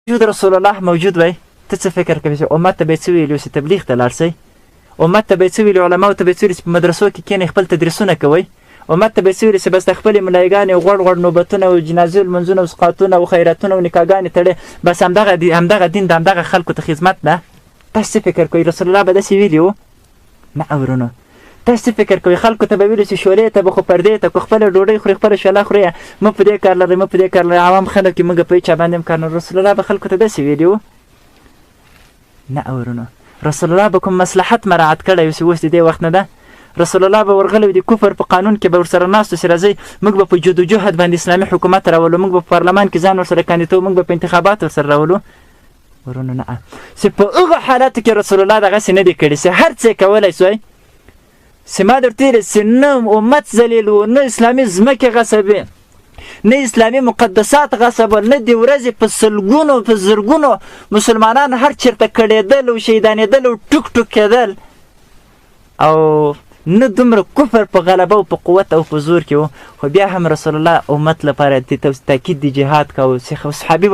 موجود رسول الله موجود وای ته څه فکر کوي چې امت ته به څه ویلو چې تبلیغ ته لاړ شئ؟ امت ته به څه ویلو؟ علماو ته به څه ویلو چې په مدرسو کې کښېنئ خپل تدریسونه کوئ؟ امت ته به څه ویلو چې بس د خپلې ملایګانې غوړ غوړ نوبتونه او جنازې لمونځونه او سقاطونه او خیراتونه او نکاحګانې تړې بس همدغه دین د همدغه خلکو ته خدمت ده. تاسو څه فکر کوئ رسول الله به داسې ویلي وو؟ نه اورونو. تاسو څه فکر کوئ خلکو ته به ویلو چې شولې ته به خو پردې ته کو خپله ډوډۍ خوري خپله شوله خوري مه په دې کار لرئ مه په دې کار لرئ عوام خلک یې موږ په هېچا باندې هم کار نه رسول الله به خلکو ته داسې ویلي وو؟ نه اورونو. رسول الله به کوم مصلحت مراعات کړی و چې اوس د دې وخت نه ده. رسول الله به ورغلی و د کفر په قانون کې به ورسره ناست و چې راځئ موږ به په جد و جهد باندې اسلامي حکومت راولو موږ به په پارلمان کې ځان ورسره کاندیدوو موږ به په انتخابات ورسره راولو. ورونو نه چې په هغه حالاتو کې رسول الله دغسې نه دی کړي چې هر څه یې کولی سوی چې ما درته ویلې چې نه امت ذلیل و نه اسلامي ځمکې غصبې نه اسلامي مقدسات غصب نه د ورځې په سلګونو په زرګونو مسلمانان هر چېرته کړېدل او شهیدانېدل او ټوک ټوک کېدل او نه دومره کفر په غلبه او په قوت او په زور کې و خو بیا هم رسول الله امت لپاره تاکید د جهاد کوو. صحابي